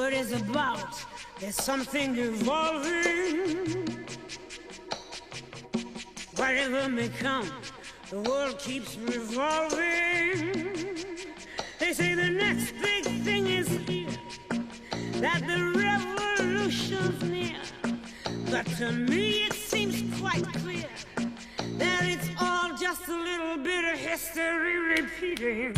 word is about. There's something evolving. Whatever may come, the world keeps revolving. They say the next big thing is here, that the revolution's near. But to me it seems quite clear that it's all just a little bit of history repeating.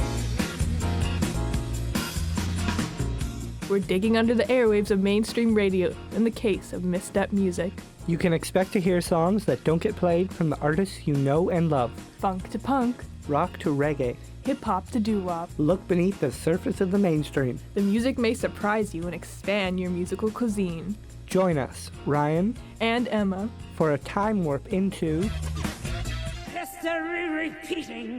We're digging under the airwaves of mainstream radio in the case of misstep music. You can expect to hear songs that don't get played from the artists you know and love. Funk to punk, Rock to reggae. hip-hop to doo-wop. Look beneath the surface of the mainstream. The music may surprise you and expand your musical cuisine. Join us, Ryan And Emma, for a time warp into History repeating.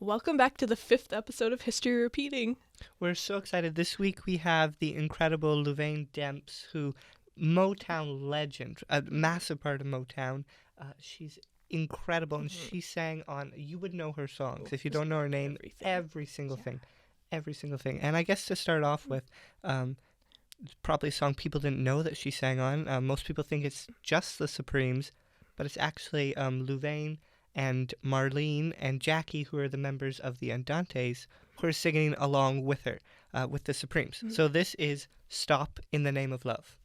welcome back to the 5th episode of History Repeating. We're so excited. This week we have the incredible Louvain Demps, who Motown legend, a massive part of Motown. She's incredible, and she sang on, you would know her songs if you don't know her name, every single thing. And I guess to start off with, probably a song people didn't know that she sang on. Most people think it's just the Supremes, but it's actually Louvain and Marlene and Jackie, who are the members of the Andantes, who are singing along with her, with the Supremes. Mm-hmm. So this is Stop in the Name of Love.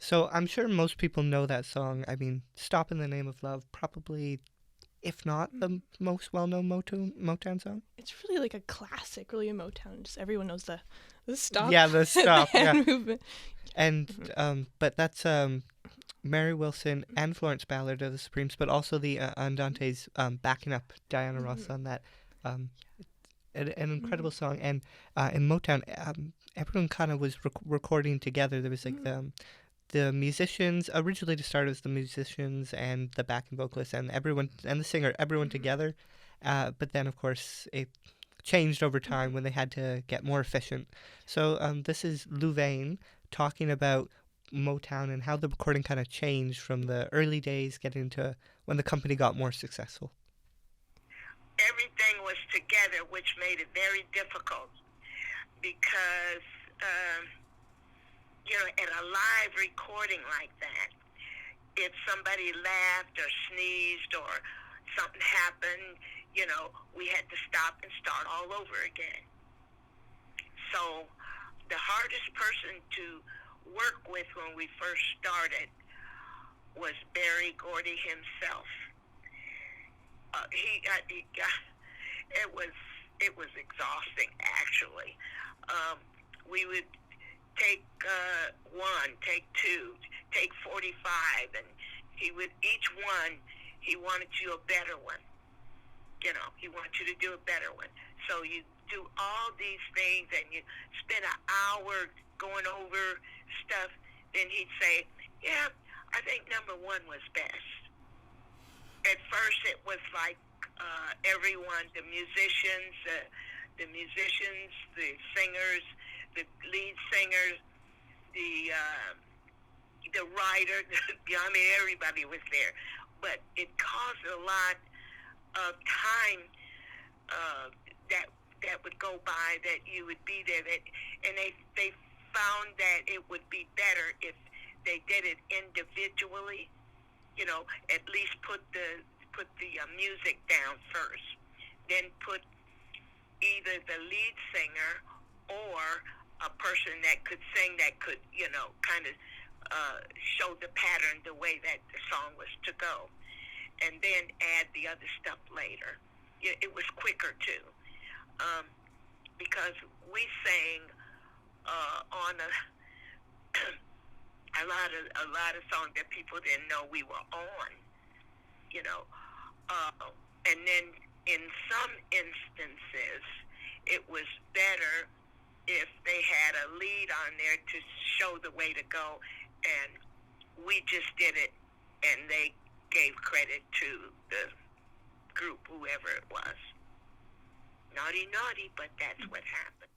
So I'm sure most people know that song. I mean, Stop in the Name of Love, probably, if not the most well-known Motown song. It's really like a classic, really, in Motown. Just everyone knows the stop. Yeah, the stop, the hand yeah. movement. And, but that's Mary Wilson and Florence Ballard of the Supremes, but also the Andantes backing up Diana Ross on that. An incredible song. And in Motown, everyone kind of was recording together. There was like the musicians, originally to start as the musicians and the backing vocalist and everyone and the singer, everyone together. But then, of course, it changed over time when they had to get more efficient. So this is Louvain talking about Motown and how the recording kind of changed from the early days getting to when the company got more successful. Everything was together, which made it very difficult because, at a live recording like that, if somebody laughed or sneezed or something happened, we had to stop and start all over again. So the hardest person to work with when we first started was Barry Gordy himself. It was exhausting, actually. We would take one, take two, take 45, and he wanted you a better one. He wanted you to do a better one. So you do all these things, and you spend an hour going over stuff. Then he'd say, yeah, I think number one was best. At first, it was like everyone, the musicians, the singers, the lead singers, the writer. Everybody was there. But it caused a lot of time that would go by that you would be there. And they found that it would be better if they did it individually. At least put the music down first, then put either the lead singer or a person that could sing that could, kind of show the pattern the way that the song was to go, and then add the other stuff later. It was quicker too, because we sang on a lot of songs that people didn't know we were on, and then in some instances it was better if they had a lead on there to show the way to go, and we just did it, and they gave credit to the group, whoever it was. Naughty, but that's what happened.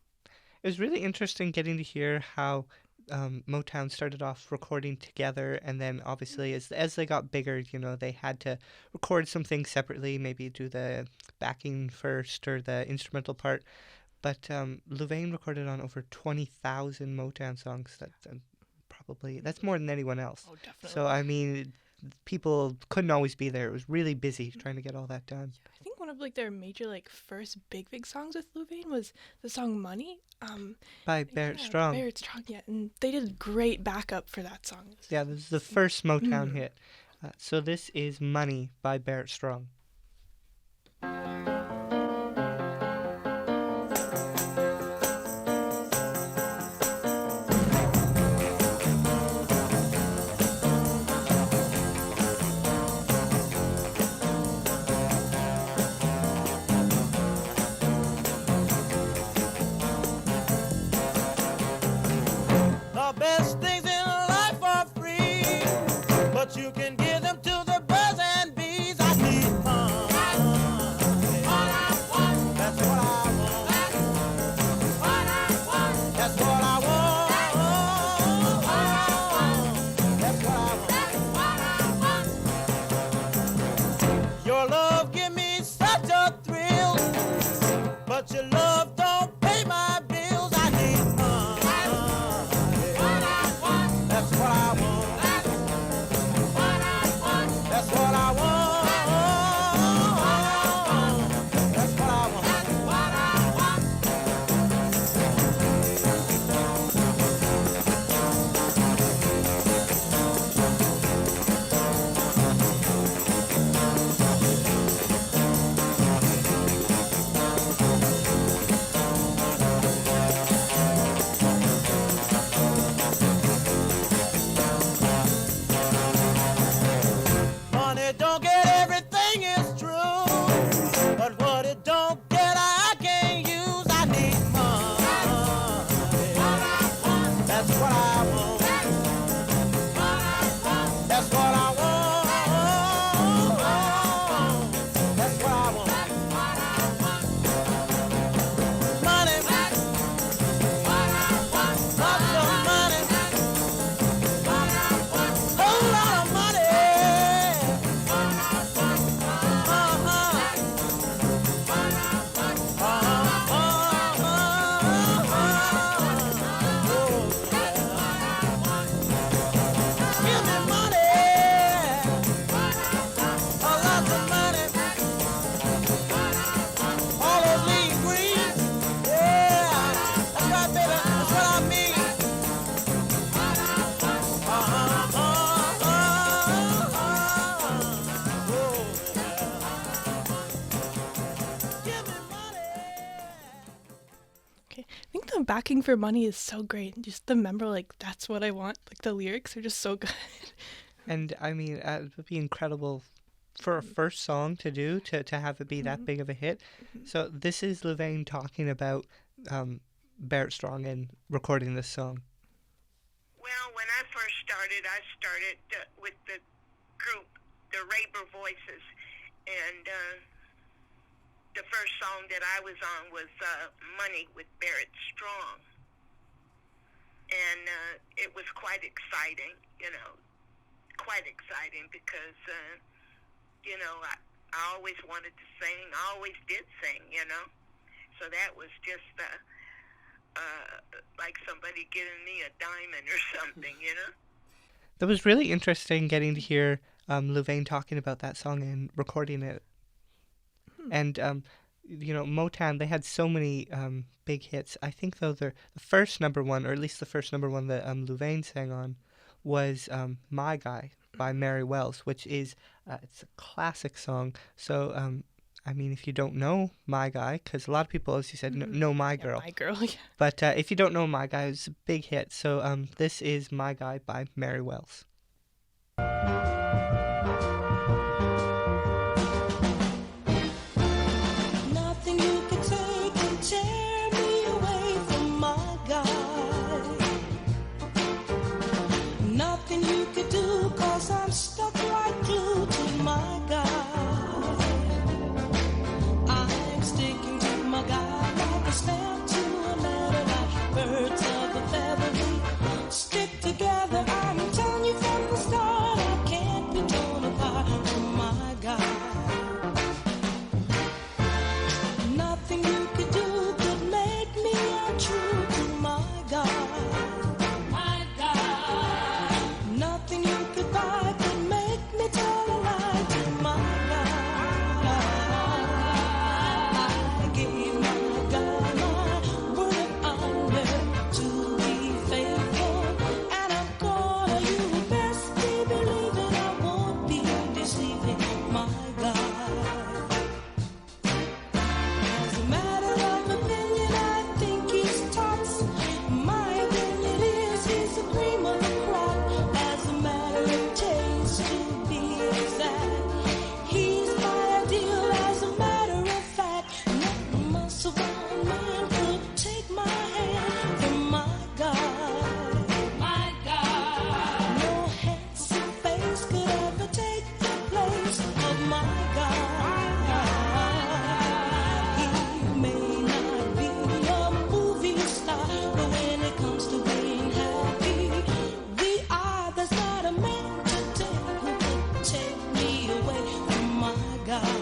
It was really interesting getting to hear how Motown started off recording together, and then obviously as they got bigger, they had to record some things separately, maybe do the backing first or the instrumental part. But Louvain recorded on over 20,000 Motown songs. That's more than anyone else. Oh, definitely. So people couldn't always be there. It was really busy trying to get all that done. I think one of their major first big songs with Louvain was the song Money. By Barrett Strong. Barrett Strong, yeah. And they did great backup for that song. Yeah, this is the first Motown hit. So this is Money by Barrett Strong. You can give them to the birds and bees. I need money. the backing for Money is so great. Just the member, like, that's what I want. Like, the lyrics are just so good. And I mean, it would be incredible for a first song to do, to have it be that big of a hit. So this is Louvain talking about Barrett Strong and recording this song. Well, when I first started, with the group, the Raber Voices, and the first song that I was on was Money with Barrett Strong. And it was quite exciting, because, I always wanted to sing. I always did sing, So that was just like somebody giving me a diamond or something, That was really interesting getting to hear Louvain talking about that song and recording it. And, Motown, they had so many big hits. I think, though, the first number one, or at least the first number one that Louvain sang on, was My Guy by Mary Wells, which is, it's a classic song. So, I mean, if you don't know My Guy, because a lot of people, as you said, know My Girl. My Girl, yeah. But if you don't know My Guy, it's a big hit. So this is My Guy by Mary Wells. Nothing you can take can tear me away from my guy. Nothing you could do, 'cause I'm stuck like glue to my guy. I'm sticking to my guy like a stamp to a letter, like birds of a feather. Stick together, I'm telling you from the start, I can't be torn apart from my guy. Nothing you could do could make me untrue to my God. My God. Nothing you could buy could make me tell a lie to my God. I gave my God my word of honor to be faithful, and I'm gonna, you best be believing I won't be deceiving my God. As a matter of opinion, I think he's tops. My opinion is he's the cream of the crop. As a matter of taste, to be exact, he's my ideal. As a matter of fact, no muscle bound man could take my hand from my God. My God. No handsome face could ever take the place of my God. He may not be a movie star, but when it comes to being happy, we are. There's not a man today who could take me away from my God.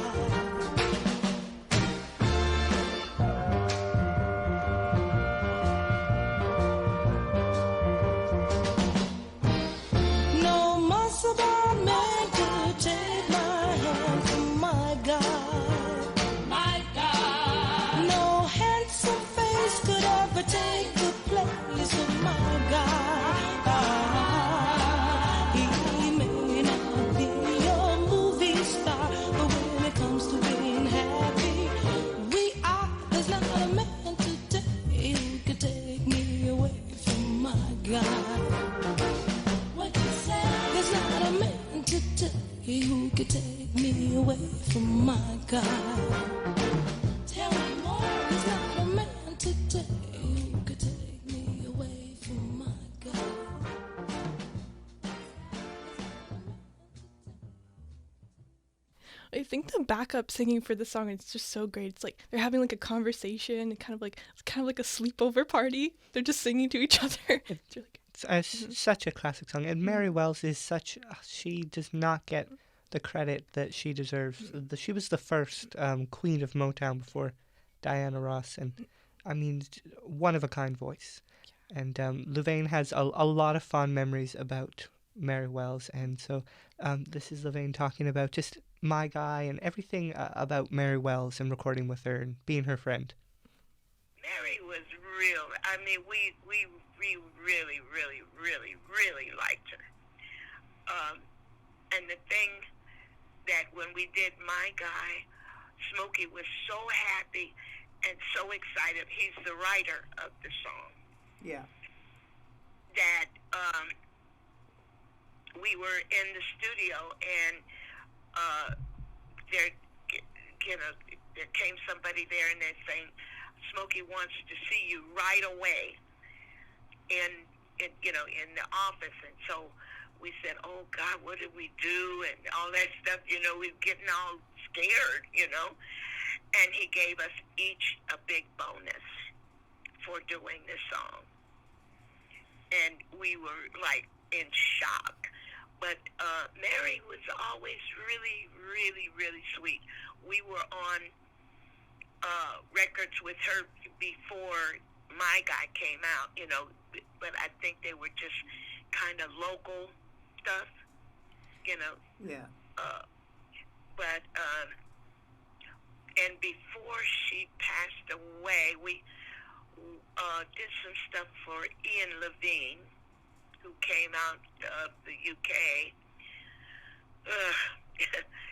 No muscle bound man could take my hand from my God. My God. No handsome face could ever take the place of my God. He may not be a movie star, but when it comes to being happy, we are. There's not a man today who could take me away from my God. What you say? There's not a man today who could take me away from my God. Tell me more. There's not a man today who could take me away from my God. I think the backup singing for the song is just so great. It's like they're having like a conversation, it's kind of like a sleepover party. They're just singing to each other. It's really good. It's such a classic song. And Mary Wells is she does not get the credit that she deserves. She was the first queen of Motown before Diana Ross. And, I mean, one of a kind voice. And Louvain has a lot of fond memories about Mary Wells. And so this is Louvain talking about just My Guy and everything about Mary Wells and recording with her and being her friend. Mary was real. I mean, we really, really, really, really liked her. And the thing that when we did My Guy, Smokey was so happy and so excited. He's the writer of the song. Yeah. That we were in the studio, and there, there came somebody there, and they're saying, Smokey wants to see you right away in the office. And so we said, oh God, what did we do? And all that stuff, we were getting all scared, and he gave us each a big bonus for doing this song. And we were like in shock. But Mary was always really, really, really sweet. We were on records with her before My Guy came out, but I think they were just kind of local stuff, Yeah. But and before she passed away, we did some stuff for Ian Levine, who came out of the UK.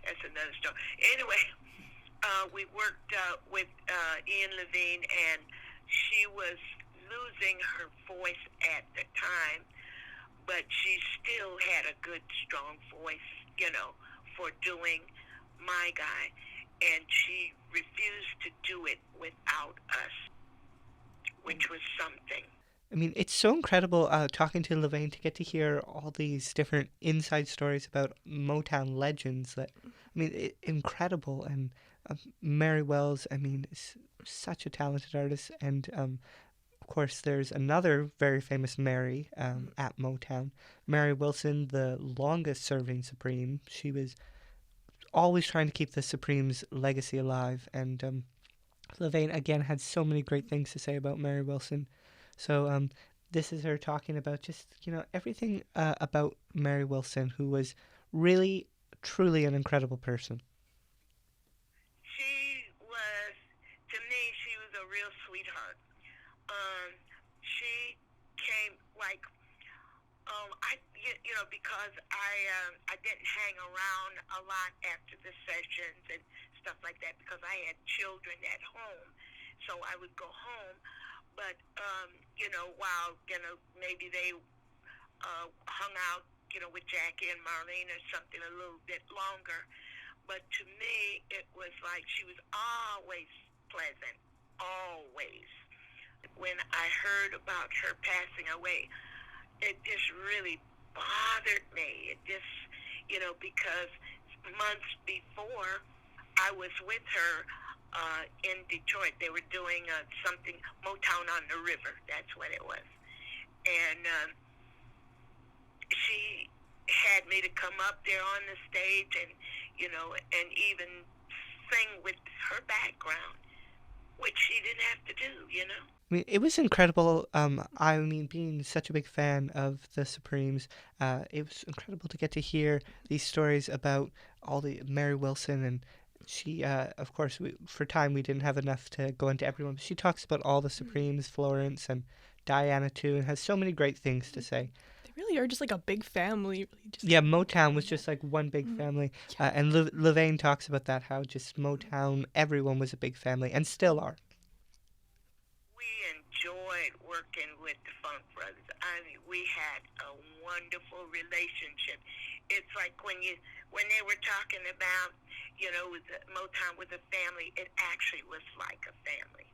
That's another story. Anyway, we worked with Ian Levine, and she was losing her voice at the time, but she still had a good, strong voice, for doing My Guy, and she refused to do it without us, which was something. I mean, it's so incredible talking to Louvain to get to hear all these different inside stories about Motown legends. Incredible. And Mary Wells, is such a talented artist. And, of course, there's another very famous Mary at Motown. Mary Wilson, the longest-serving Supreme. She was always trying to keep the Supreme's legacy alive. And Louvain, again, had so many great things to say about Mary Wilson. So this is her talking about just, everything about Mary Wilson, who was really, truly an incredible person. To me, she was a real sweetheart. She came because I didn't hang around a lot after the sessions and stuff like that because I had children at home, so I would go home. But, while, maybe they hung out, with Jackie and Marlene or something a little bit longer. But to me, it was like she was always pleasant, always. When I heard about her passing away, it just really bothered me. It just, because months before, I was with her in Detroit. They were doing something, Motown on the River, that's what it was. And she had me to come up there on the stage and, and even sing with her background, which she didn't have to do, It was incredible. Being such a big fan of the Supremes, it was incredible to get to hear these stories about all the Mary Wilson. And she, of course, for time we didn't have enough to go into everyone, but she talks about all the Supremes, Florence and Diana too, and has so many great things to say. They really are just like a big family. Yeah, Motown was just like one big family. And Louvain talks about that, how just Motown, everyone was a big family, and still are. We enjoyed working with the Funk Brothers. We had a wonderful relationship. It's like when they were talking about, with Motown with a family, it actually was like a family,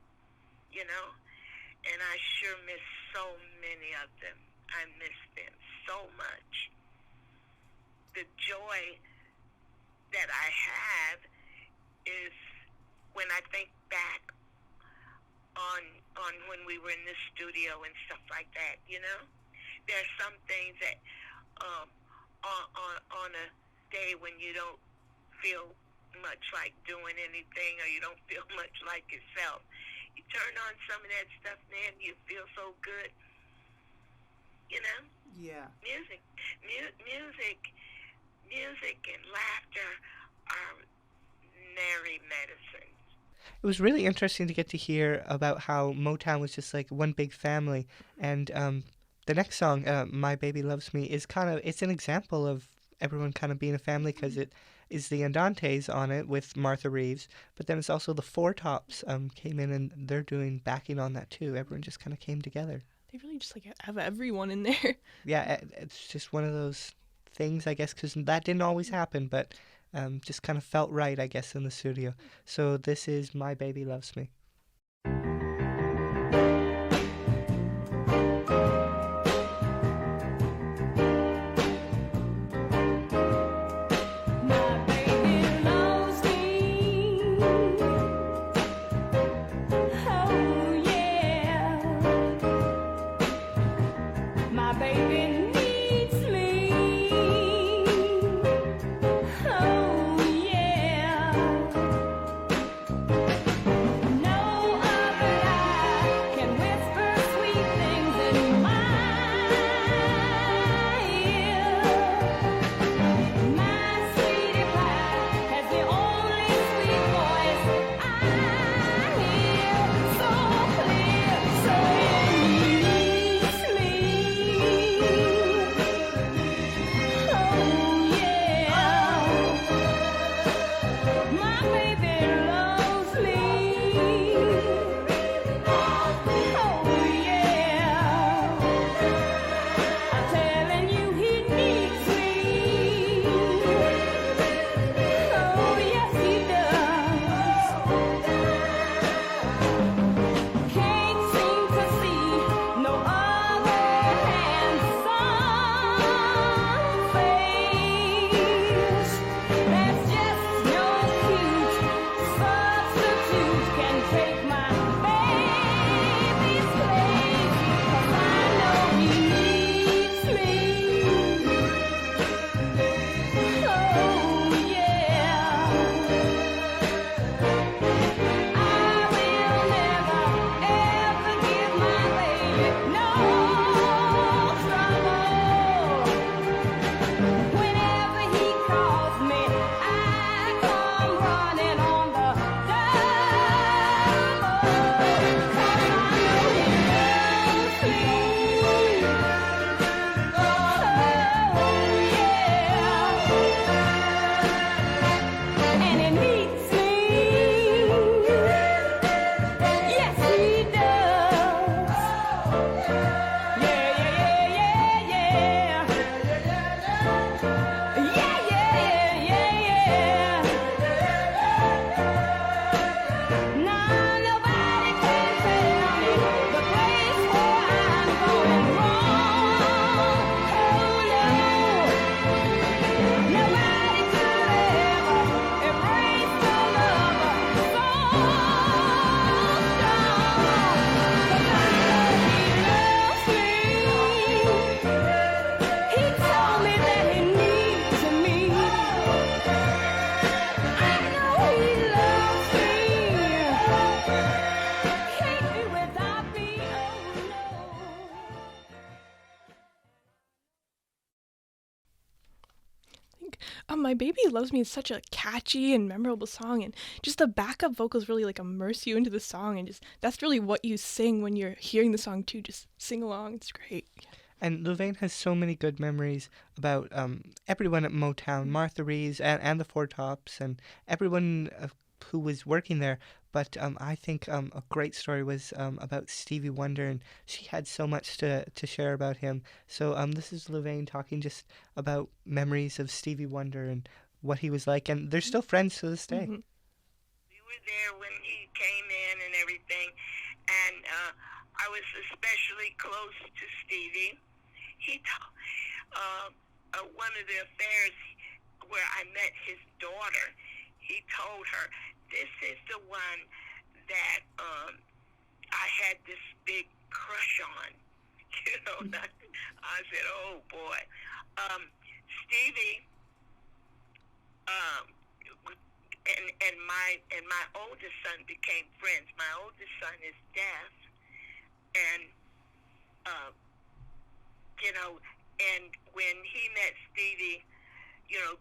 And I sure miss so many of them. I miss them so much. The joy that I have is when I think back on when we were in the studio and stuff like that, There's some things that on a day when you don't feel much like doing anything or you don't feel much like yourself, you turn on some of that stuff, man, you feel so good, Yeah. Music and laughter are merry medicine. It was really interesting to get to hear about how Motown was just like one big family. And the next song, My Baby Loves Me, is it's an example of everyone kind of being a family, because it is the Andantes on it with Martha Reeves, but then it's also the Four Tops came in and they're doing backing on that too. Everyone just kind of came together. They really just like have everyone in there. Yeah, it's just one of those things, I guess, because that didn't always happen, but just kind of felt right, I guess, in the studio. So this is My Baby Loves Me. My Baby Loves Me is such a catchy and memorable song, and just the backup vocals really like immerse you into the song, and just that's really what you sing when you're hearing the song too. Just sing along, it's great. And Louvain has so many good memories about everyone at Motown, Martha Reeves and the Four Tops, and everyone who was working there. But I think a great story was about Stevie Wonder, and she had so much to share about him. So this is Louvain talking just about memories of Stevie Wonder and what he was like, and they're still friends to this day. Mm-hmm. We were there when he came in and everything, and I was especially close to Stevie. He one of the affairs where I met his daughter, he told her, "This is the one that I had this big crush on." You know, I said, "Oh boy." Stevie and my oldest son became friends. My oldest son is deaf, and you know, and when he met Stevie, you know,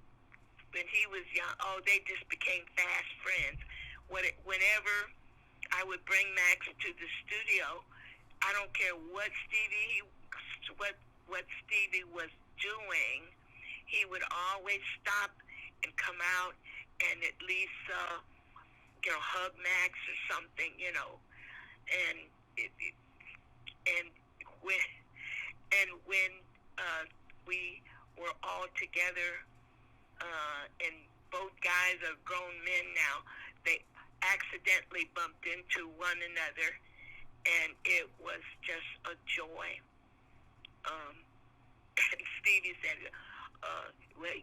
when he was young, they just became fast friends. Whenever I would bring Max to the studio, I don't care what Stevie was doing, he would always stop and come out and at least, hug Max or something, and and when we were all together, and both guys are grown men now, they accidentally bumped into one another, and it was just a joy. And Stevie said, well,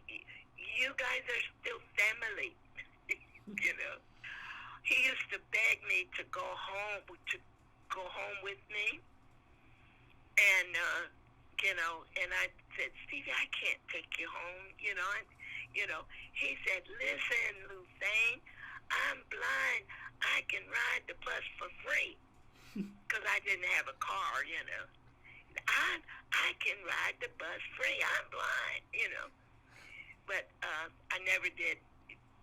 you guys are still family. He used to beg me to go home with me, and and I said, Stevie, I can't take you home, He said, listen, Louvain, I'm blind. I can ride the bus for free, because I didn't have a car, I can ride the bus free. I'm blind, But I never did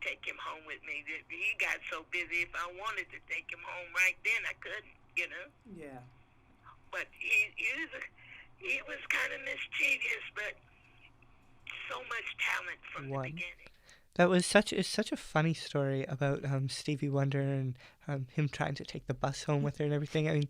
take him home with me. He got so busy. If I wanted to take him home right then, I couldn't, Yeah. But he was kind of mischievous, but so much talent from the beginning. That was such a funny story about Stevie Wonder and him trying to take the bus home with her and everything. I mean,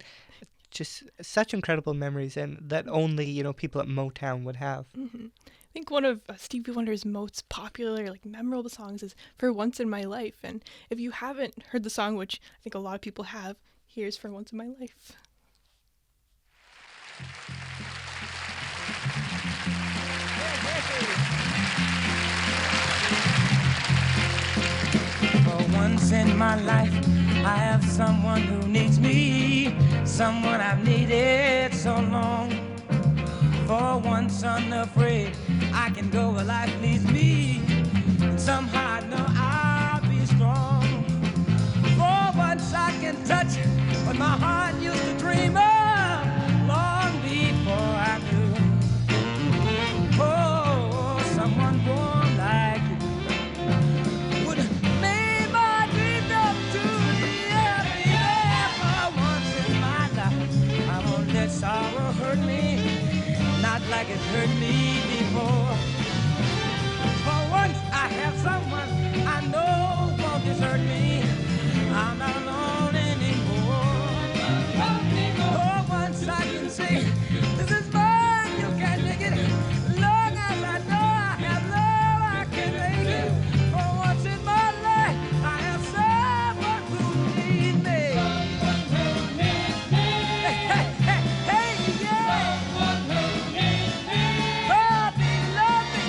just such incredible memories, and that only people at Motown would have. Mm-hmm. I think one of Stevie Wonder's most popular, memorable songs is "For Once in My Life." And if you haven't heard the song, which I think a lot of people have, here's "For Once in My Life." For once in my life, I have someone who needs me, someone I've needed so long. For once unafraid, I can go where life leads me, and somehow I know I'll be strong. For once I can touch what my heart used to dream of long before I knew. Oh, someone warm like you would make my dreams come true. Yeah, for once in my life, I won't let sorrow hurt me, not like it hurt me before. For once I have someone I know won't desert me. I'm not alone anymore. For once I can say, this is mine, you can't take it. Long as I know I have love, I can make it. For once in my life, I have someone who needs me. Hey, hey, hey, hey, yeah. Oh, baby, love me.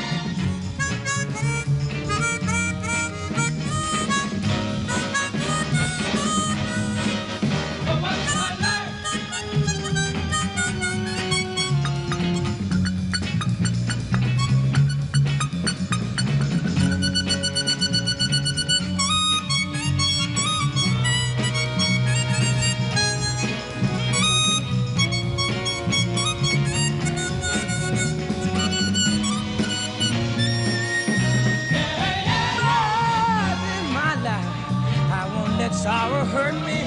Sorrow hurt me,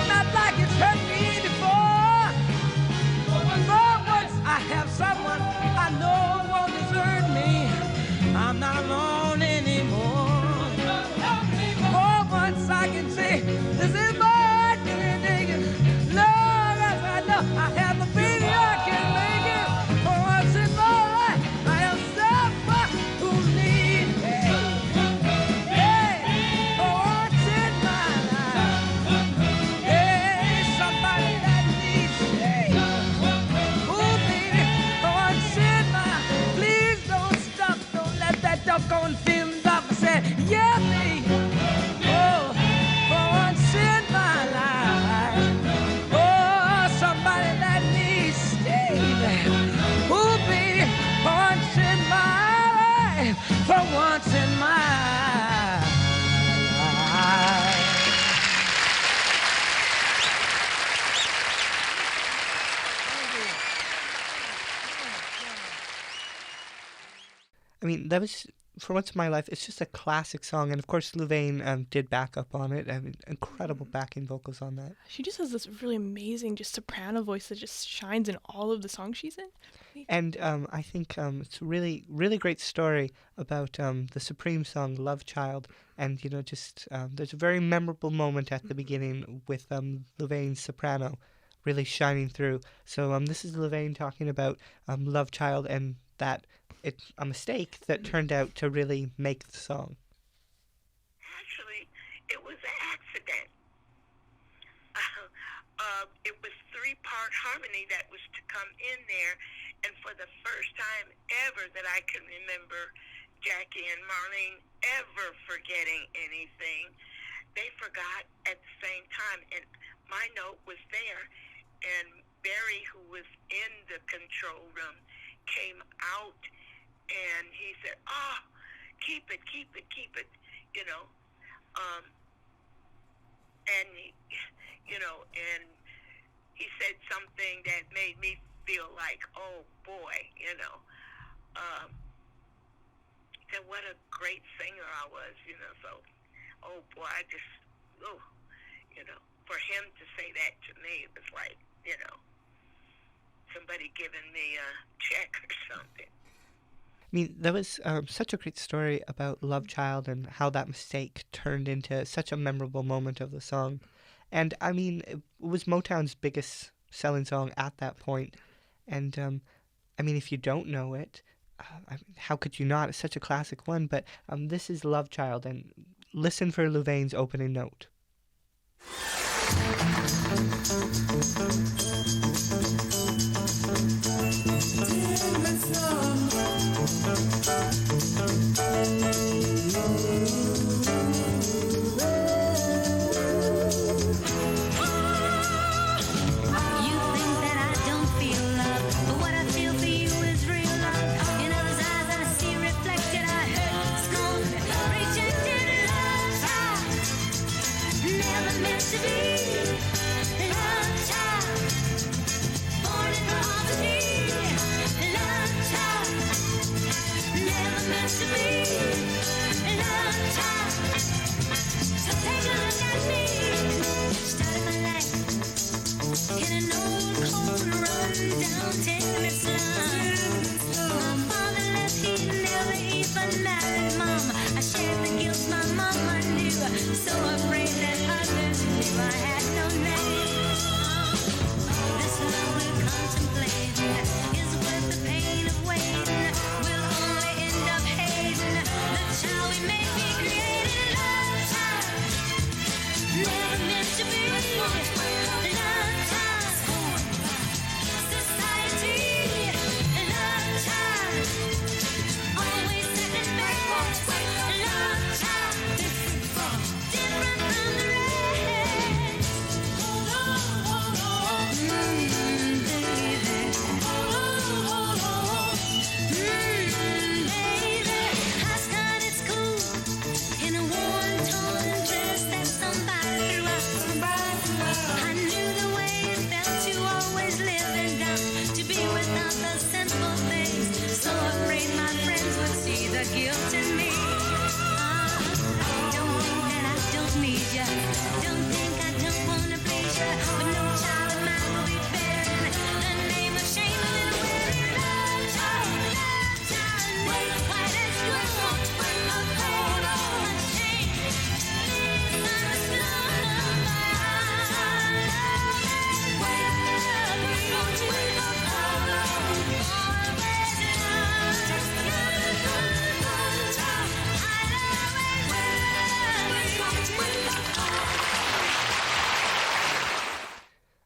not like it's hurt me before. For once I have someone I know won't desert me. I'm not alone anymore. For once I can say, this is my digging. Long as I know I have the baby, I can make it. For once in my life, I have someone who needs me. Going feelings up and said, yeah, me. Oh, for once in my life. Oh, somebody that needs stay. Who'll be for once in my life. For once in my life. I mean, that was For Once in My Life, it's just a classic song, and of course Louvain did back up on it. I mean, incredible backing vocals on that. She just has this really amazing just soprano voice that just shines in all of the songs she's in. And I think it's a really, really great story about the Supreme song, Love Child. And, just there's a very memorable moment at the beginning with Louvain's soprano really shining through. So this is Louvain talking about Love Child, and that it's a mistake that turned out to really make the song. Actually, it was an accident. It was 3-part harmony that was to come in there, and for the first time ever that I can remember Jackie and Marlene ever forgetting anything, they forgot at the same time, and my note was there, and Barry, who was in the control room, came out, and he said, "Oh, keep it, and and he said something that made me feel like, oh boy, that what a great singer I was, so, oh boy, I just, for him to say that to me, it was like, somebody giving me a check or something. I mean, there was such a great story about Love Child and how that mistake turned into such a memorable moment of the song. And, I mean, it was Motown's biggest selling song at that point. And, I mean, if you don't know it, how could you not? It's such a classic one. But this is Love Child, and listen for Louvain's opening note.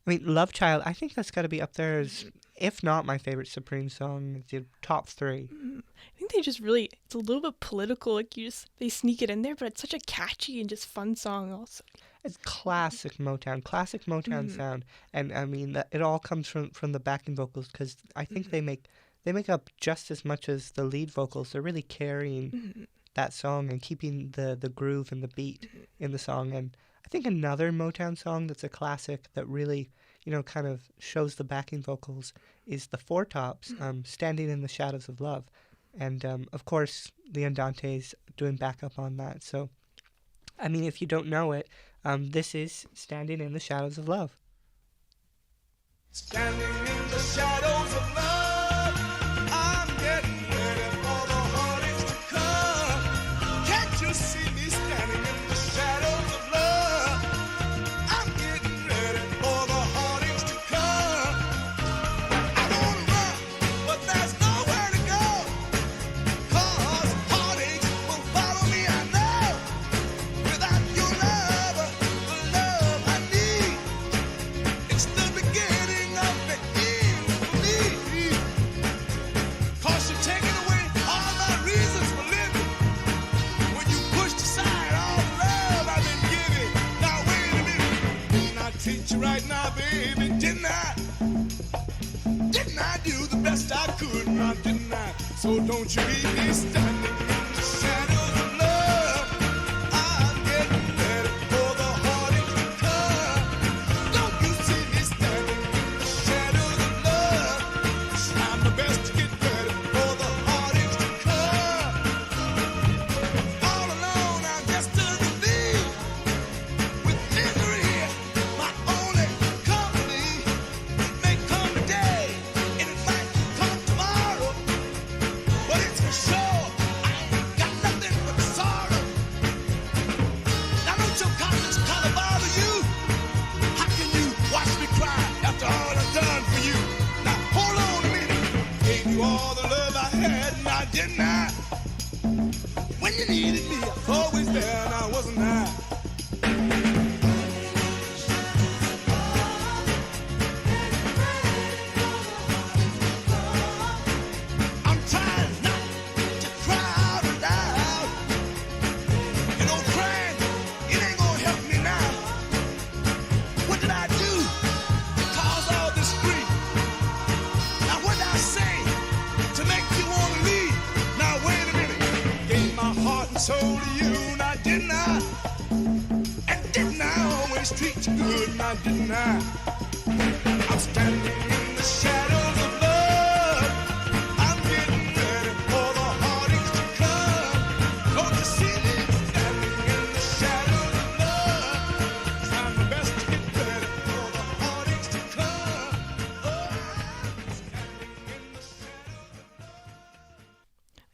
I mean, Love Child, I think that's got to be up there as, if not my favorite Supreme song, the top 3. I think they just really, it's a little bit political, like they sneak it in there, but it's such a catchy and just fun song also. It's classic Motown sound. And I mean, it all comes from the backing vocals, because I think they make up just as much as the lead vocals. They're really carrying that song and keeping the groove and the beat in the song. And I think another Motown song that's a classic that really, kind of shows the backing vocals is the Four Tops, Standing in the Shadows of Love. And, of course, the Andantes doing backup on that. So, I mean, if you don't know it, this is Standing in the Shadows of Love. Standing in the shadows of love, I'm getting ready for the heartaches to come. Can't you see me standing in the shadows of love? I'm getting ready for the heartaches to come. I wanna run, but there's nowhere to go. 'Cause heartaches will follow me, I know. Without your love, the love I need, it's the beginning of the end for me. 'Cause you're taking away all my reasons for living. When you pushed aside all the love I've been giving. Now wait a minute. Didn't I teach you right now, baby? Didn't I? Didn't I do the best I could? Now didn't I? So don't you leave me standing in the shadows of love. I'm getting ready for the heartaches to come. Don't you see me standing in the shadows of love? Trying my best to get ready for the heartaches to come. All alone, I'm destiny. With misery here, my only company. It may come today, and it might come tomorrow. But it's for sure, I ain't got nothing but sorrow. Now don't your conscience kind of bother you? How can you watch me cry after all I've done for you? Now hold on a minute. Gave you all the love I had, now didn't I? When you needed me, I was always there, now wasn't I? I'm trying not to cry out loud. You know, crying, it ain't gonna help me now. What did I do to cause all this grief? Now what did I say to make you want to leave? Now wait a minute. Gave my heart and soul to you, now didn't I? And didn't I always treat you good, now didn't I? I'm standing in the shadows of love. I'm getting ready for the heartaches to come. Don't you see me standing in the shadows of love? Trying my best to get ready for the heartaches to come. Oh, I'm standing in the shadows of love.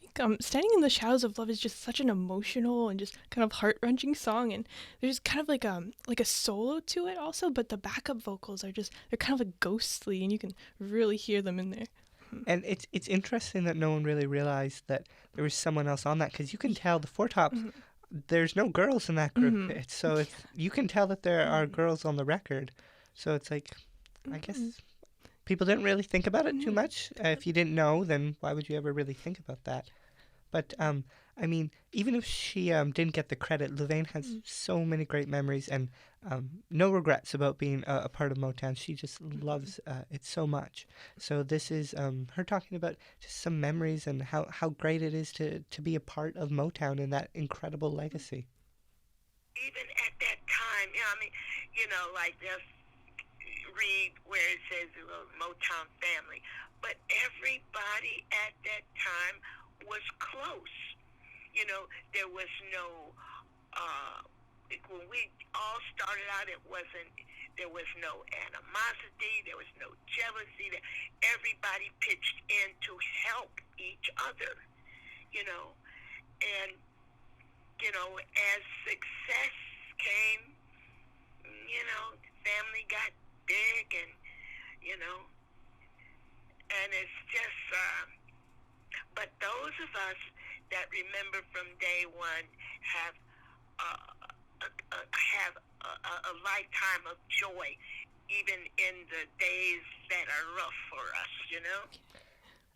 I think Standing in the Shadows of Love is just such an emotional and just kind of heart-wrenching song, and there's kind of like a solo to it also, but the backup vocals are just, they're kind of like ghostly, and you can really hear them in there. And it's interesting that no one really realized that there was someone else on that, because you can tell the Four Tops, there's no girls in that group. You can tell that there are girls on the record. So it's like, I guess people didn't really think about it too much. If you didn't know, then why would you ever really think about that? But, I mean, even if she didn't get the credit, Louvain has so many great memories and no regrets about being a part of Motown. She just loves it so much. So this is her talking about just some memories and how great it is to be a part of Motown and that incredible legacy. Even at that time, like just read where it says Motown family, but everybody at that time was close. There was no, when we all started out, there was no animosity, there was no jealousy. Everybody pitched in to help each other, and, as success came, family got big and, and it's just, but those of us that remember from day one have a lifetime of joy, even in the days that are rough for us,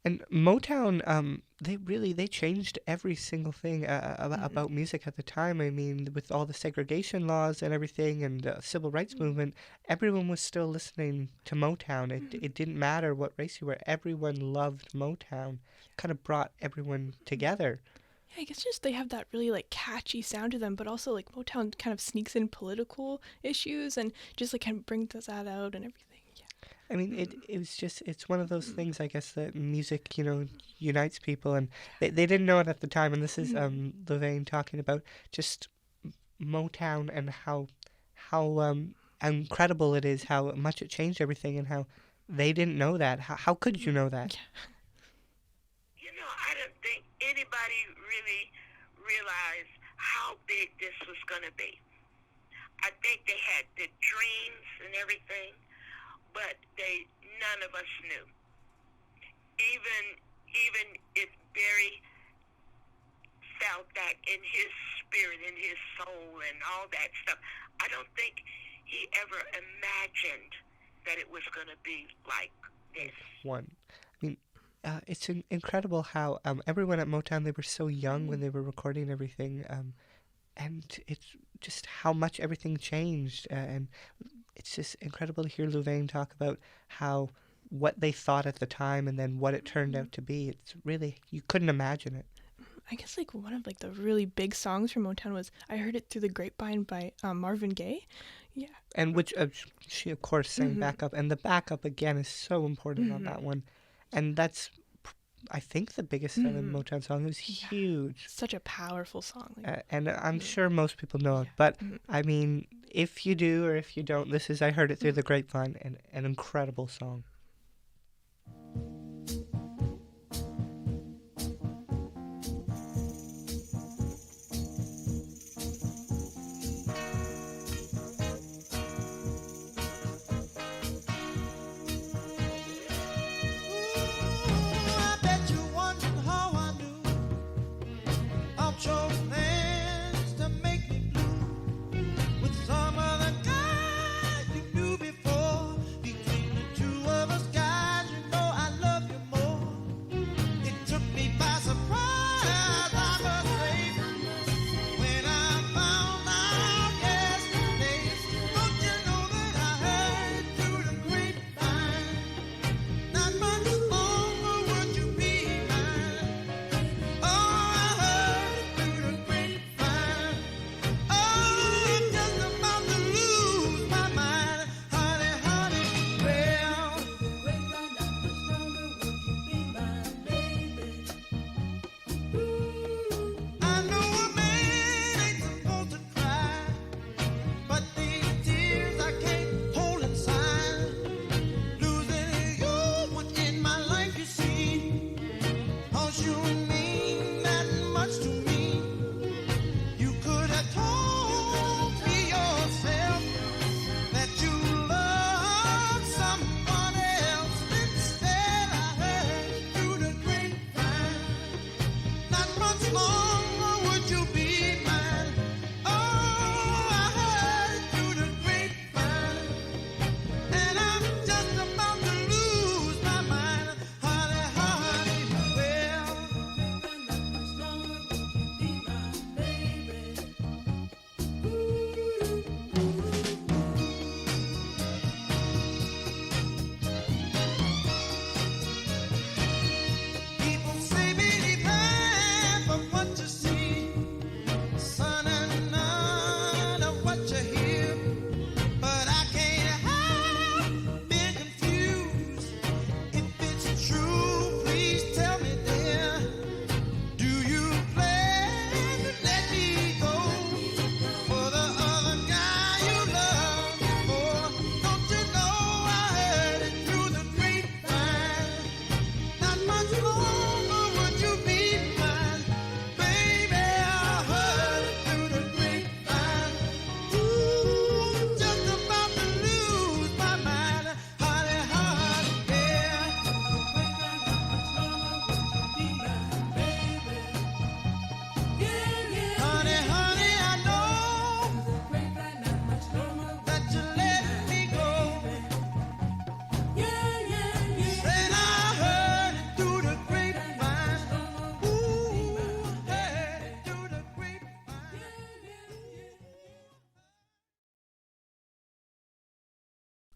And Motown, they changed every single thing about music at the time. I mean, with all the segregation laws and everything and the civil rights movement, everyone was still listening to Motown. It didn't matter what race you were. Everyone loved Motown. Kind of brought everyone together. Yeah, I guess just they have that really like catchy sound to them, but also like Motown kind of sneaks in political issues and just like kind of brings that out and everything. Yeah. I mean, it was just, it's one of those things, I guess, that music, unites people, and they didn't know it at the time, and this is Louvain talking about just Motown and how incredible it is, how much it changed everything, and how they didn't know that. How could you know that? I don't think anybody really realized how big this was going to be. I think they had the dreams and everything, but none of us knew. Even if Barry felt that in his spirit, in his soul, and all that stuff, I don't think he ever imagined that it was going to be like this. It's incredible how everyone at Motown, they were so young when they were recording everything, and it's just how much everything changed, and it's just incredible to hear Louvain talk about what they thought at the time and then what it turned out to be. It's really, you couldn't imagine it. I guess one of the really big songs from Motown was I Heard It Through the Grapevine by Marvin Gaye. Yeah. And which she of course sang backup, and the backup again is so important on that one. And that's, I think, the biggest selling Motown song. It was huge. Such a powerful song. And I'm sure most people know it. But, I mean, if you do or if you don't, this is I Heard It Through the Grapevine, an incredible song.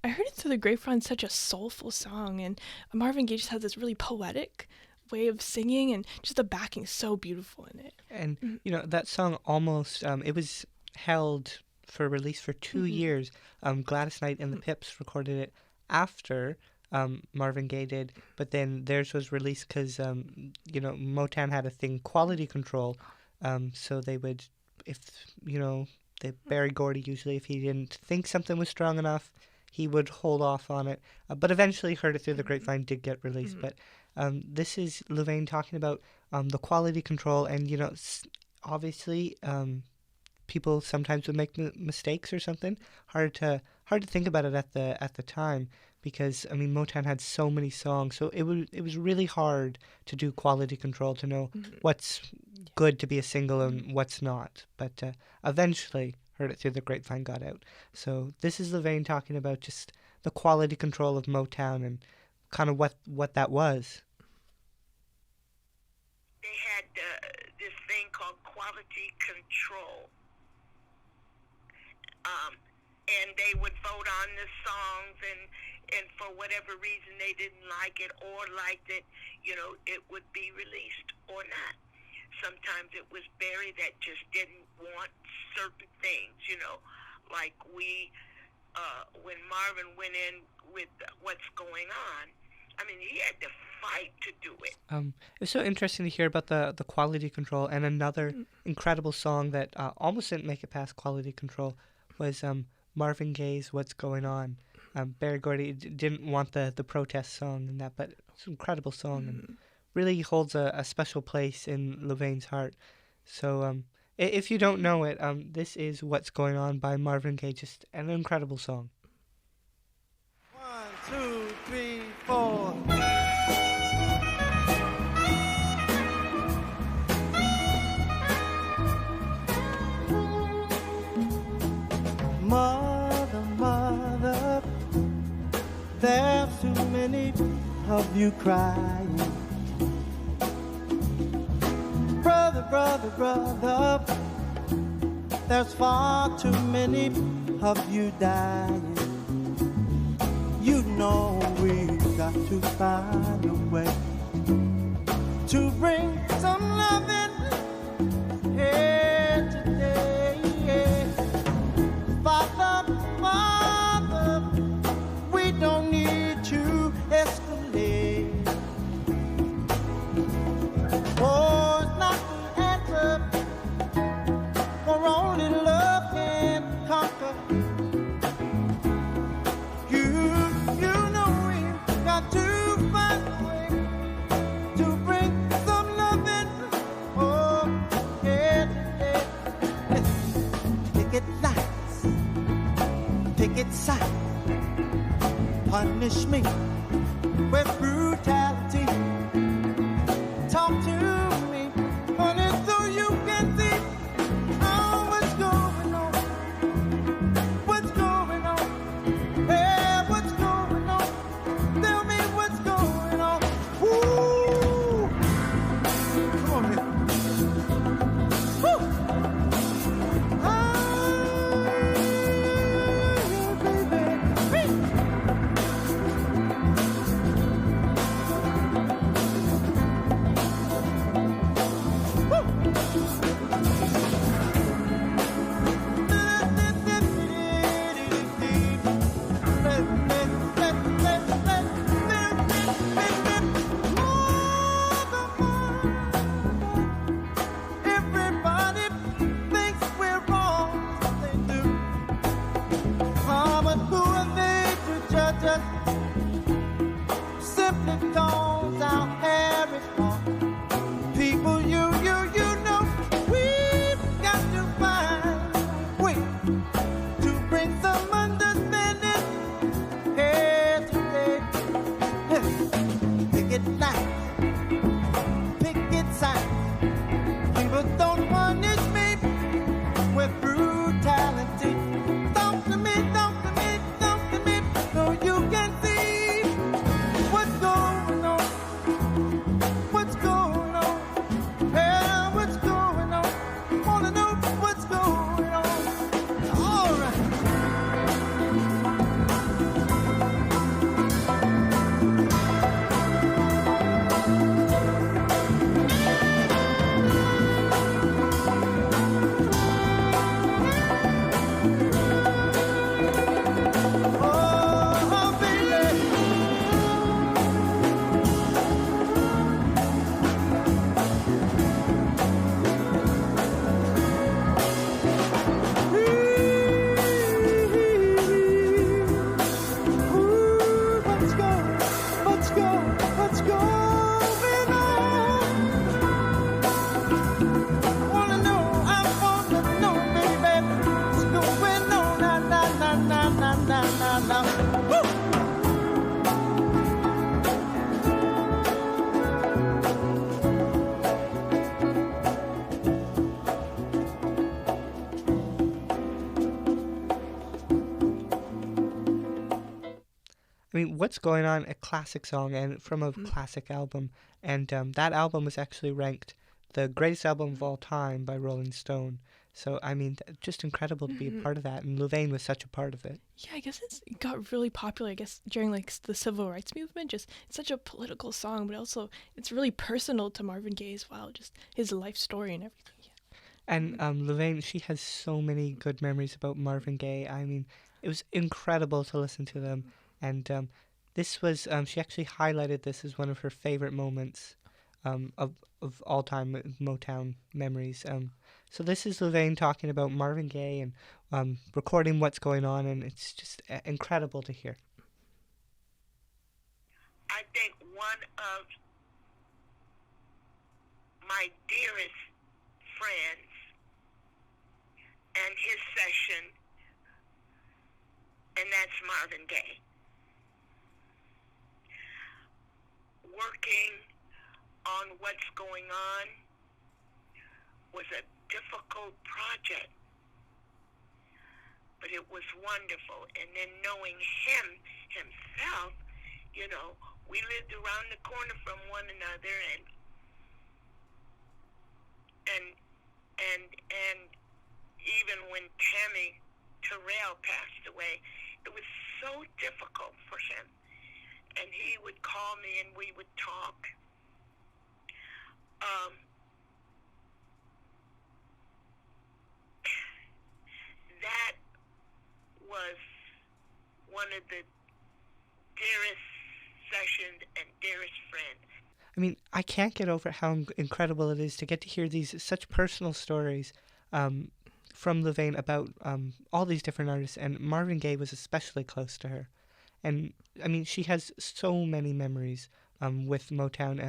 I Heard It Through the Grapevine, such a soulful song, and Marvin Gaye just has this really poetic way of singing, and just the backing is so beautiful in it. And that song almost it was held for release for 2 years. Gladys Knight and the Pips recorded it after Marvin Gaye did, but then theirs was released because, Motown had a thing, quality control. So they would, Barry Gordy usually, if he didn't think something was strong enough, he would hold off on it. But eventually Heard It Through the Grapevine did get released. But this is Louvain talking about the quality control, and, obviously people sometimes would make mistakes or something. Hard to think about it at the time, because Motown had so many songs, so it was really hard to do quality control, to know what's good to be a single and what's not. But eventually Heard It Through the Grapevine got out. So this is Louvain talking about just the quality control of Motown and kind of what that was. They had this thing called quality control. And they would vote on the songs, and for whatever reason they didn't like it or liked it, it would be released or not. Sometimes it was Barry that just didn't want certain things, like when Marvin went in with What's Going On, he had to fight to do it. It's so interesting to hear about the quality control, and another incredible song that almost didn't make it past quality control was Marvin Gaye's What's Going On. Barry Gordy didn't want the protest song and that, but it's an incredible song and really holds a special place in Louvain's heart. So if you don't know it, this is What's Going On by Marvin Gaye, just an incredible song. 1, 2, 3, 4. Mother, there's too many of you crying. Brother, there's far too many of you dying. We've got to find a way to bring some loving here today. Father, we don't need to escalate. Oh, it's not the answer, for only love can conquer. You know we've got to find a way to bring some loving. Oh, yeah. Take it nice, take it soft. Punish me with brutality. Talk to me, honey, so you can see what's going on. What's going on? Hey, what's going on? Tell me what's going on. Woo! Come on, man. Woo! find out. Woo! I mean, what's going on? A classic song and from a classic album, and that album was actually ranked the greatest album of all time by Rolling Stone. So I mean, just incredible to be a part of that, and Louvain was such a part of it. Yeah, I guess it got really popular, I guess, during like the civil rights movement. Just it's such a political song, but also it's really personal to Marvin Gaye as well, just his life story and everything. Yeah. And Louvain, she has so many good memories about Marvin Gaye. I mean, it was incredible to listen to them. And this was, she actually highlighted this as one of her favorite moments of all time Motown memories. So this is Louvain talking about Marvin Gaye and recording what's going on, and it's just incredible to hear. I think one of my dearest friends and his session, and that's Marvin Gaye. Working on what's going on was a difficult project, but it was wonderful. And then knowing him himself, you know, we lived around the corner from one another, and even when Tammy Terrell passed away, it was so difficult for him. And he would call me and we would talk. That was one of the dearest sessions and dearest friends. I mean, I can't get over how incredible it is to get to hear these such personal stories from Louvain about all these different artists, and Marvin Gaye was especially close to her. And I mean, she has so many memories with Motown,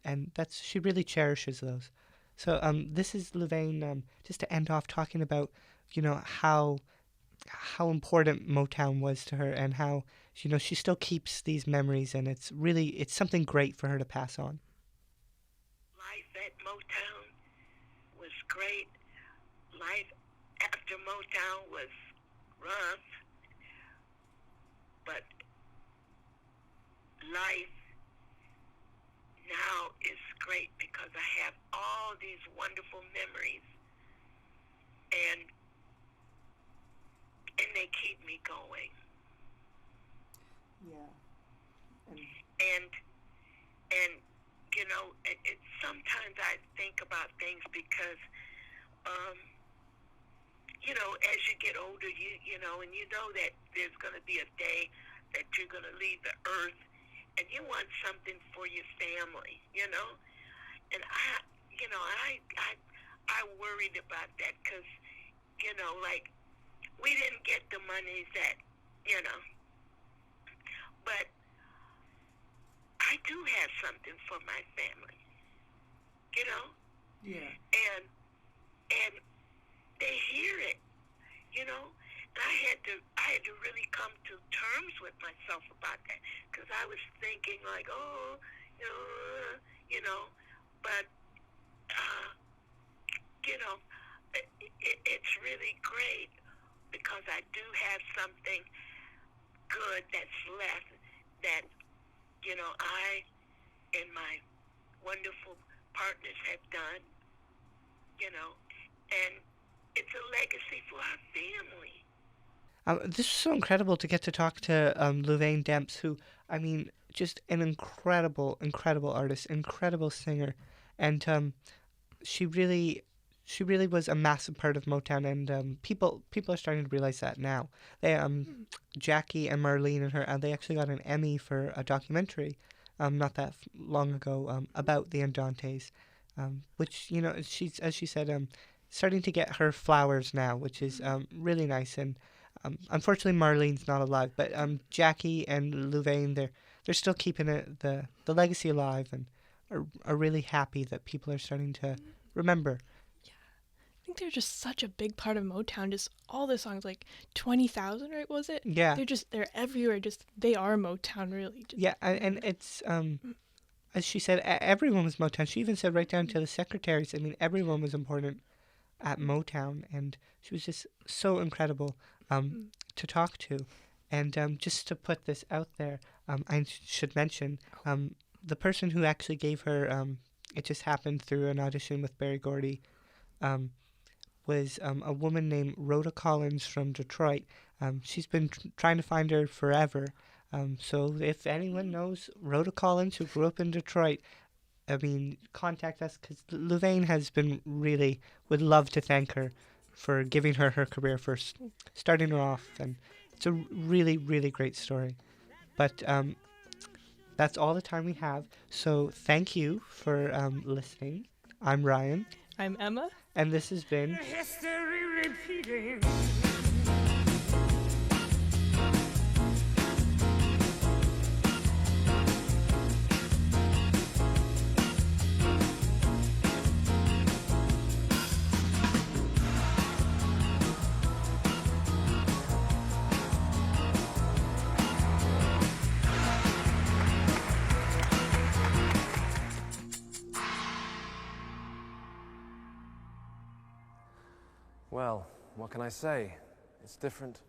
and that's she really cherishes those. So this is Louvain, just to end off talking about, you know, how important Motown was to her, and how, you know, she still keeps these memories, and it's something great for her to pass on. Life at Motown was great. Life after Motown was rough, but life now is great because I have all these wonderful memories, and they keep me going. Yeah. And you know, it sometimes I think about things because you know, as you get older, you know, and you know that there's going to be a day that you're going to leave the earth, and you want something for your family, you know. And I worried about that because, you know, like, we didn't get the money that, you know, but I do have something for my family, you know. Yeah. And they hear it, you know. And I had to really come to terms with myself about that, because I was thinking like, oh, you know, but you know, it's really great because I do have something good that's left that, you know, I and my wonderful partners have done, you know, and it's a legacy for our family. This is so incredible to get to talk to Louvain Demps, who, I mean, just an incredible, incredible artist, incredible singer, and she really was a massive part of Motown, and people are starting to realize that now. They Jackie and Marlene and her, they actually got an Emmy for a documentary, not that long ago, about the Andantes, which, you know, she's, as she said, starting to get her flowers now, which is really nice. And unfortunately, Marlene's not alive, but Jackie and Louvain, they're still keeping the legacy alive, and are really happy that people are starting to remember. think they're just such a big part of Motown. Just all the songs, like 20,000, right? Was it? Yeah. They're everywhere. Just they are Motown, really. Just, Yeah, and it's as she said, everyone was Motown. She even said right down to the secretaries. I mean, everyone was important at Motown, and she was just so incredible to talk to. And just to put this out there, I should mention the person who actually gave her, it just happened through an audition with Berry Gordy, was a woman named Rhoda Collins from Detroit. She's been trying to find her forever. So if anyone knows Rhoda Collins, who grew up in Detroit, I mean, contact us, because Louvain has been really, would love to thank her for giving her her career first, starting her off. And it's a really, really great story. But that's all the time we have. So thank you for listening. I'm Ryan. I'm Emma. And this has been History repeating. Well, what can I say? It's different